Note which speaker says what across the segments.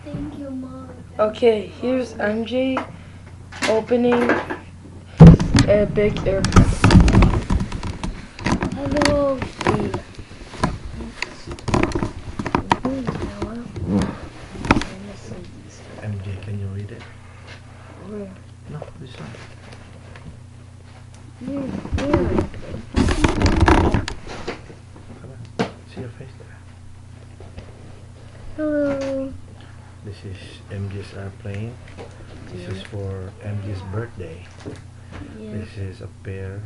Speaker 1: Thank you, Mom.
Speaker 2: Okay, here's MJ opening a big airbus.
Speaker 1: Hello.
Speaker 3: MJ, can you read it?
Speaker 1: Where?
Speaker 3: No, this one.
Speaker 1: Here.
Speaker 3: Come on. See your face there.
Speaker 1: Hello.
Speaker 3: This is MJ's airplane. This is for MJ's birthday.
Speaker 1: Yeah.
Speaker 3: This is a pair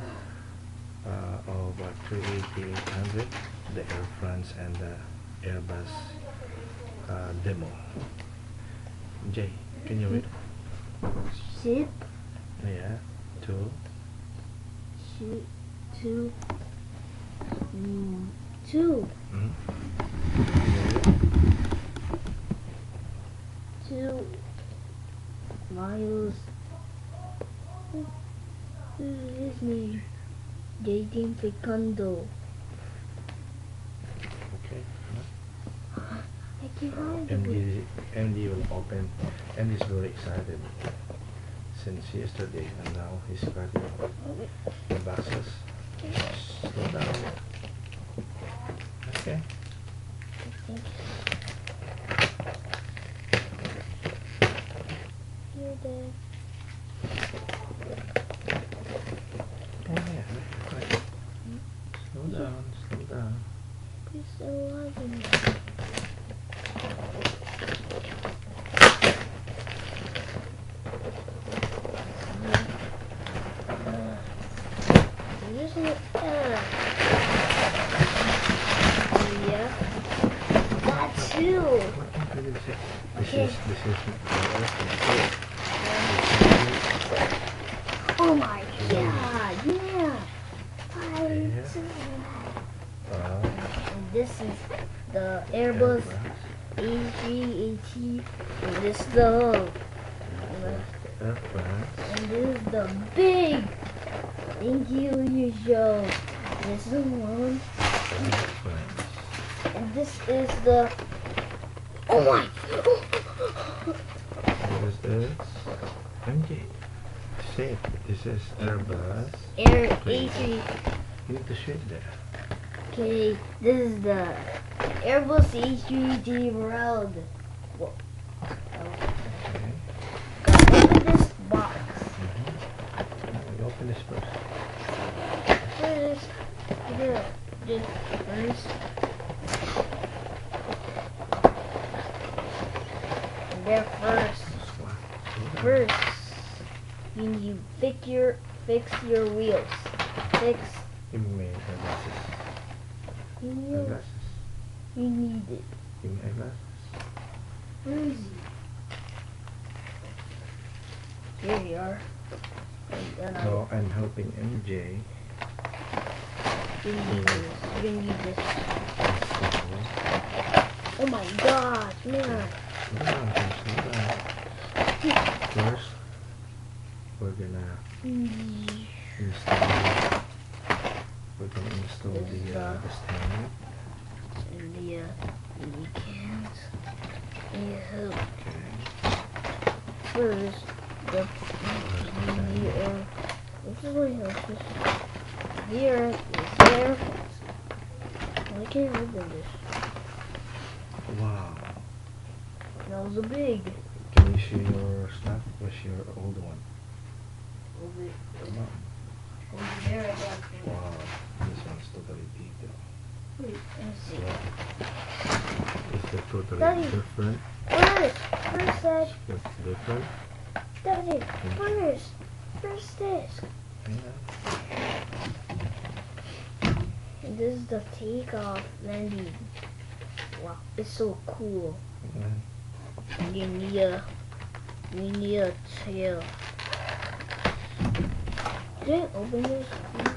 Speaker 3: of a 380-800, the Air France and the Airbus demo. Jay, can you read?
Speaker 1: Ship.
Speaker 3: Yeah, two.
Speaker 1: Two.
Speaker 3: Mm-hmm.
Speaker 1: 2 miles. His name? Dating Fecondo.
Speaker 3: Okay.
Speaker 1: I can't find it.
Speaker 3: MD will open. MD is very excited since yesterday, and now he's cracking the boxes. Slow down. Okay.
Speaker 1: Here, Dad.
Speaker 3: Yeah, right. Slow down, slow down.
Speaker 1: Please don't love me. Yeah. That too.
Speaker 3: What did it say? This is
Speaker 1: Oh my god, yeah. And this is the Airbus A380. And this is the and this is the big. Thank you, you show. This is one. And this is the. Oh my.
Speaker 3: This is MJ. Say it. This is Airbus.
Speaker 1: Air A3.
Speaker 3: You need to show it there.
Speaker 1: Okay, this is the Airbus A380 Road. Whoa.
Speaker 3: Okay.
Speaker 1: Open this box.
Speaker 3: You open this first.
Speaker 1: First, there first, you need to fix your wheels.
Speaker 3: Give me eyeglasses. Eyeglasses.
Speaker 1: You need it.
Speaker 3: Give me eyeglasses.
Speaker 1: Where is he? Here you are. And then
Speaker 3: So I'm helping MJ.
Speaker 1: you need this. Oh my gosh, man.
Speaker 3: Slow down. First, we're gonna install. We're gonna install the stand.
Speaker 1: And the cans. Yeah. First, this is what helps. Here is there. Why can't I open this?
Speaker 3: Wow.
Speaker 1: That was a big.
Speaker 3: Can you see your stuff? Where's your old one? Come on.
Speaker 1: Over there I got the.
Speaker 3: Wow. This one's totally detailed.
Speaker 1: Wait, let's see.
Speaker 3: It's the totally
Speaker 1: Daddy.
Speaker 3: different.
Speaker 1: First that.
Speaker 3: It's different.
Speaker 1: Daddy, first this.
Speaker 3: Yeah.
Speaker 1: And this is the takeoff landing. Wow, it's so cool.
Speaker 3: Yeah.
Speaker 1: We need a tail. Can I open this, please?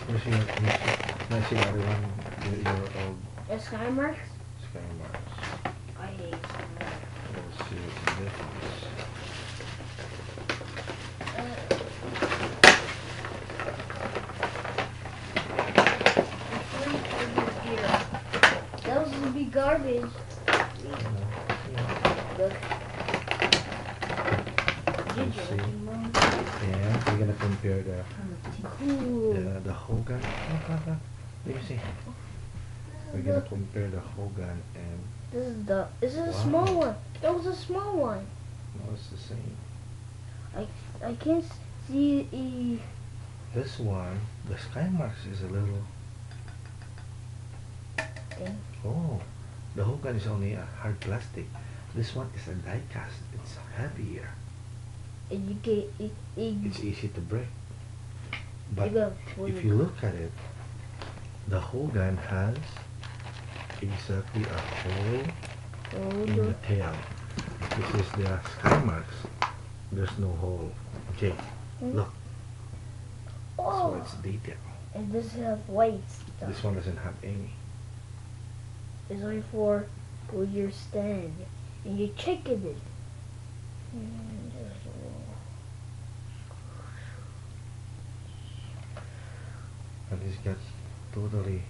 Speaker 3: Where's your other one? Your old
Speaker 1: The sky marks?
Speaker 3: sky marks.
Speaker 1: I hate sky marks.
Speaker 3: Let's see what's the difference.
Speaker 1: That was garbage.
Speaker 3: Yeah.
Speaker 1: Look.
Speaker 3: You see? And we're gonna compare
Speaker 1: Cool.
Speaker 3: the whole gun. Let me see. We're gonna compare the whole gun and
Speaker 1: This is a
Speaker 3: Wow.
Speaker 1: small one. That was a small one.
Speaker 3: no, it's the same.
Speaker 1: I can't see
Speaker 3: This one, the Skymarks is a little.
Speaker 1: Okay.
Speaker 3: Oh, the whole gun is only a hard plastic. This one is a die cast. It's heavier.
Speaker 1: and you get
Speaker 3: It's easy to break. But
Speaker 1: you got
Speaker 3: if you look at it, the whole gun has exactly a hole in the tail. This is the Skymarks. There's no hole. Okay, look. So
Speaker 1: oh,
Speaker 3: it's detail.
Speaker 1: and this has white stuff.
Speaker 3: This one doesn't have any.
Speaker 1: It's only for your stand, and you check it. And there's a wall.
Speaker 3: And it's got totally.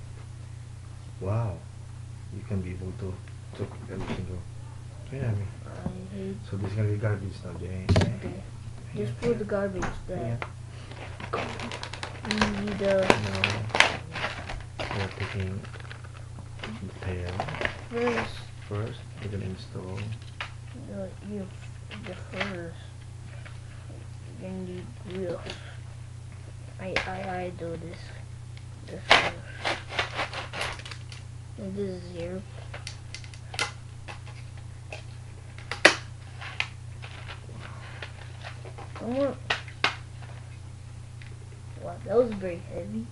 Speaker 3: Wow, you can be able to took every single. Yeah, I mean.
Speaker 1: I hate.
Speaker 3: So this is gonna be garbage now, Jay.
Speaker 1: Okay. Just put the garbage there. You need
Speaker 3: Now we're taking the tail. First, we're gonna install.
Speaker 1: the first. You need wheels. I do this first. And this is here. Come on. Wow, that was very heavy.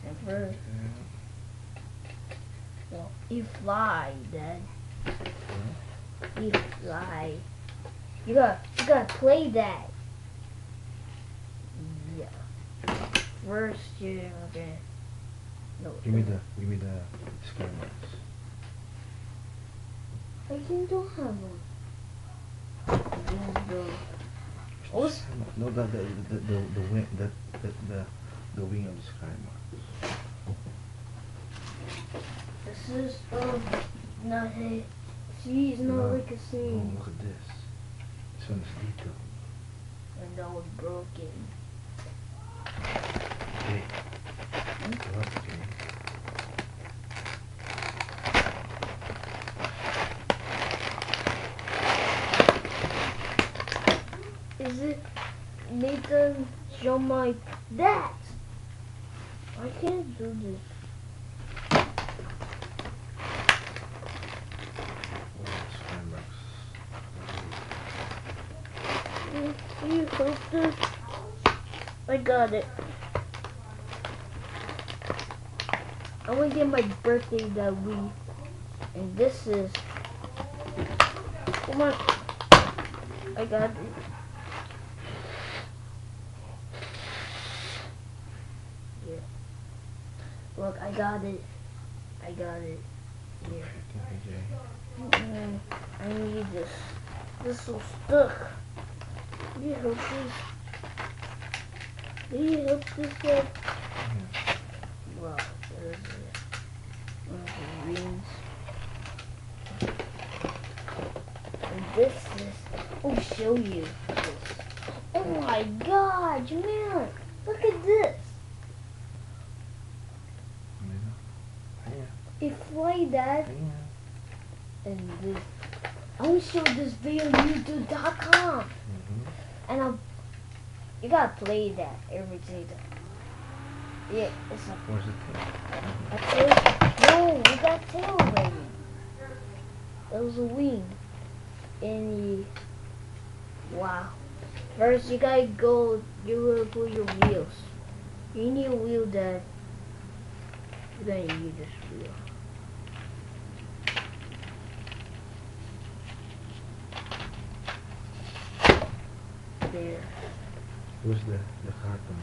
Speaker 1: And first, well, you fly, Dad. You fly. You gotta play that. Yeah. First, you're okay. No.
Speaker 3: Give me the Skymarks.
Speaker 1: I don't have one. What's
Speaker 3: No, the wing the wing of the Skymarks.
Speaker 1: this is not a see, it's not
Speaker 3: No.
Speaker 1: like a scene.
Speaker 3: Oh, look at this. This one is detailed.
Speaker 1: And that was broken.
Speaker 3: Okay. Okay.
Speaker 1: Is it Nathan show my that? I can't do this.
Speaker 3: Skymarks.
Speaker 1: You hope this? I got it. I want to get my birthday that week. And this is... Come on. I got it. Yeah. Look, I got it. I got it. Yeah. I need this. This is so stuck. Can you help this? Can you help this guy? Wow, there's one of the rings. And this is, I'll show you this. Oh my god, man, look at this. It fly that. And this, I will show this video on YouTube.com. And you gotta play that every single time. Yeah, it's a
Speaker 3: Where's the
Speaker 1: tail.
Speaker 3: tail?
Speaker 1: No, we got tail already. That was a wing. And wow. First you gotta go, you gotta put your wheels. You need a wheel that, you're gonna use this wheel. There.
Speaker 3: Where's the carton?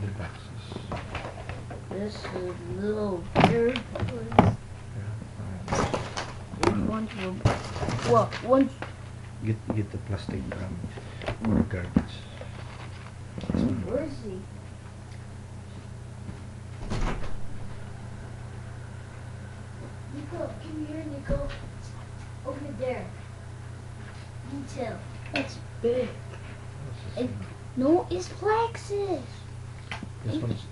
Speaker 3: The boxes.
Speaker 1: This is little bird.
Speaker 3: Yeah.
Speaker 1: One well, one.
Speaker 3: Get the plastic or garbage.
Speaker 1: Where is he? Nico, come here, Nico. Open there. Detail.
Speaker 2: That's big.
Speaker 3: This
Speaker 1: No, it's Plexus.
Speaker 3: one's